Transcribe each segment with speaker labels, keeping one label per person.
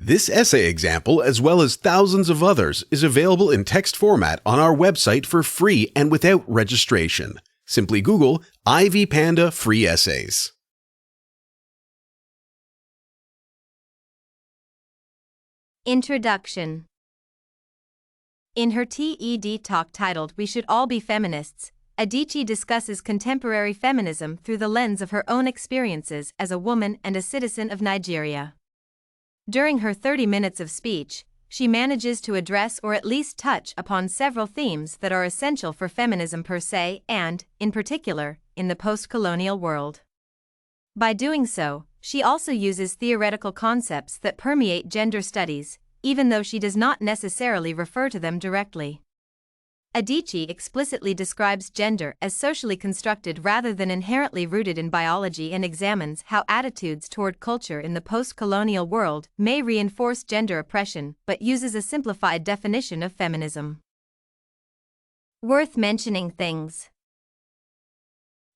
Speaker 1: This essay example, as well as thousands of others, is available in text format on our website for free and without registration. Simply Google Ivy Panda Free Essays.
Speaker 2: Introduction. In her TED talk titled We Should All Be Feminists, Adichie discusses contemporary feminism through the lens of her own experiences as a woman and a citizen of Nigeria. During her 30 minutes of speech, she manages to address or at least touch upon several themes that are essential for feminism per se and, in particular, in the post-colonial world. By doing so, she also uses theoretical concepts that permeate gender studies, even though she does not necessarily refer to them directly. Adichie explicitly describes gender as socially constructed rather than inherently rooted in biology and examines how attitudes toward culture in the post-colonial world may reinforce gender oppression, but uses a simplified definition of feminism. Worth mentioning things.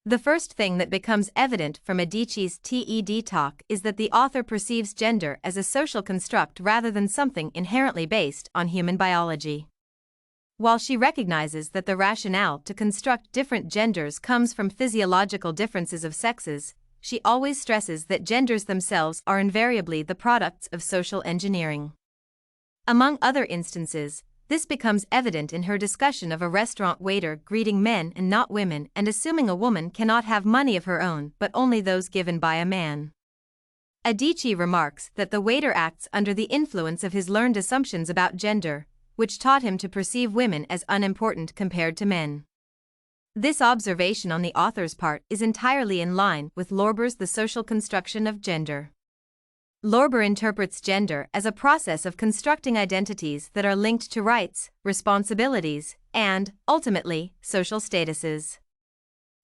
Speaker 2: The first thing that becomes evident from Adichie's TED talk is that the author perceives gender as a social construct rather than something inherently based on human biology. While she recognizes that the rationale to construct different genders comes from physiological differences of sexes, she always stresses that genders themselves are invariably the products of social engineering. Among other instances, this becomes evident in her discussion of a restaurant waiter greeting men and not women and assuming a woman cannot have money of her own but only those given by a man. Adichie remarks that the waiter acts under the influence of his learned assumptions about gender, which taught him to perceive women as unimportant compared to men. This observation on the author's part is entirely in line with Lorber's The Social Construction of Gender. Lorber interprets gender as a process of constructing identities that are linked to rights, responsibilities, and, ultimately, social statuses.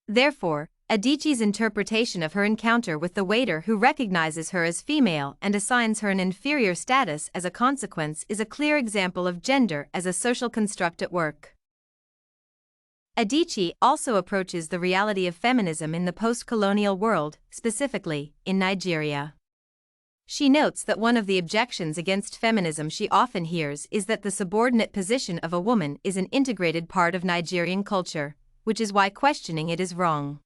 Speaker 2: Therefore, Adichie's interpretation of her encounter with the waiter who recognizes her as female and assigns her an inferior status as a consequence is a clear example of gender as a social construct at work. Adichie also approaches the reality of feminism in the post-colonial world, specifically, in Nigeria. She notes that one of the objections against feminism she often hears is that the subordinate position of a woman is an integrated part of Nigerian culture, which is why questioning it is wrong.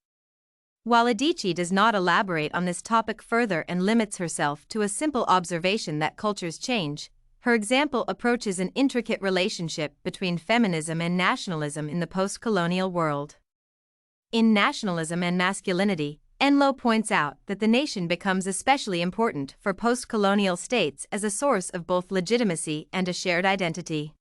Speaker 2: While Adichie does not elaborate on this topic further and limits herself to a simple observation that cultures change, her example approaches an intricate relationship between feminism and nationalism in the post-colonial world. In Nationalism and Masculinity, Enloe points out that the nation becomes especially important for post-colonial states as a source of both legitimacy and a shared identity.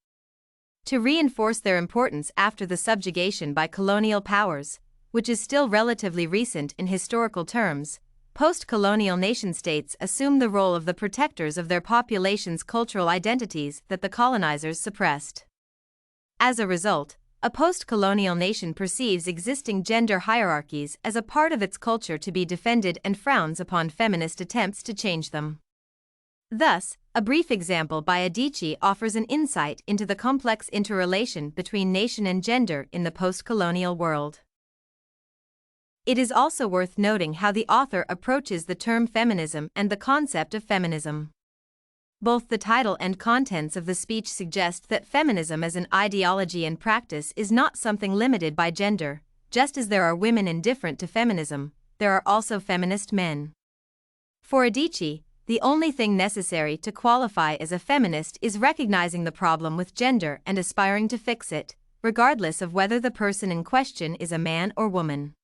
Speaker 2: To reinforce their importance after the subjugation by colonial powers, which is still relatively recent in historical terms, post-colonial nation-states assume the role of the protectors of their population's cultural identities that the colonizers suppressed. As a result, a post-colonial nation perceives existing gender hierarchies as a part of its culture to be defended and frowns upon feminist attempts to change them. Thus, a brief example by Adichie offers an insight into the complex interrelation between nation and gender in the post-colonial world. It is also worth noting how the author approaches the term feminism and the concept of feminism. Both the title and contents of the speech suggest that feminism as an ideology and practice is not something limited by gender. Just as there are women indifferent to feminism, there are also feminist men. For Adichie, the only thing necessary to qualify as a feminist is recognizing the problem with gender and aspiring to fix it, regardless of whether the person in question is a man or woman.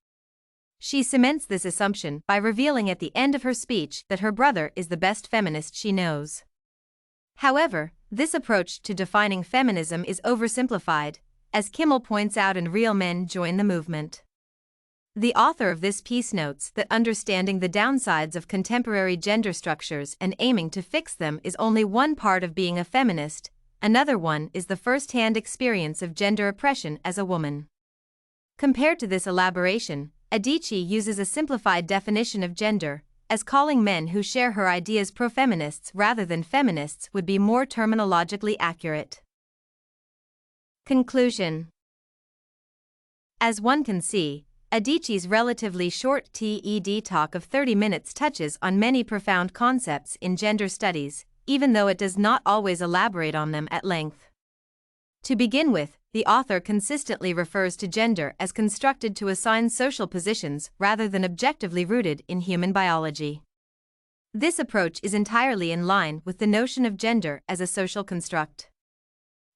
Speaker 2: She cements this assumption by revealing at the end of her speech that her brother is the best feminist she knows. However, this approach to defining feminism is oversimplified, as Kimmel points out in Real Men Join the Movement. The author of this piece notes that understanding the downsides of contemporary gender structures and aiming to fix them is only one part of being a feminist, another one is the first-hand experience of gender oppression as a woman. Compared to this elaboration, Adichie uses a simplified definition of gender, as calling men who share her ideas pro-feminists rather than feminists would be more terminologically accurate. Conclusion. As one can see, Adichie's relatively short TED talk of 30 minutes touches on many profound concepts in gender studies, even though it does not always elaborate on them at length. To begin with, the author consistently refers to gender as constructed to assign social positions rather than objectively rooted in human biology. This approach is entirely in line with the notion of gender as a social construct.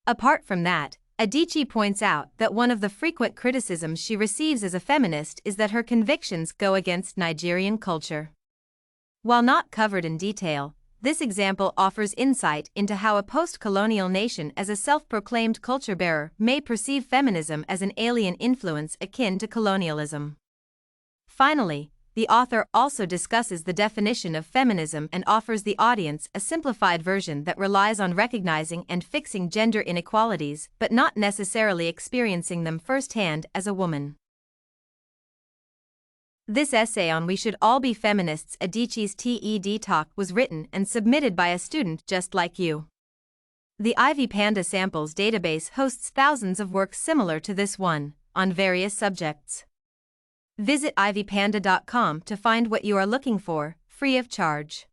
Speaker 2: Apart from that, Adichie points out that one of the frequent criticisms she receives as a feminist is that her convictions go against Nigerian culture. While not covered in detail, this example offers insight into how a post-colonial nation as a self-proclaimed culture bearer may perceive feminism as an alien influence akin to colonialism. Finally, the author also discusses the definition of feminism and offers the audience a simplified version that relies on recognizing and fixing gender inequalities but not necessarily experiencing them firsthand as a woman. This essay on We Should All Be Feminists, Adichie's TED Talk, was written and submitted by a student just like you. The Ivy Panda Samples database hosts thousands of works similar to this one, on various subjects. Visit ivypanda.com to find what you are looking for, free of charge.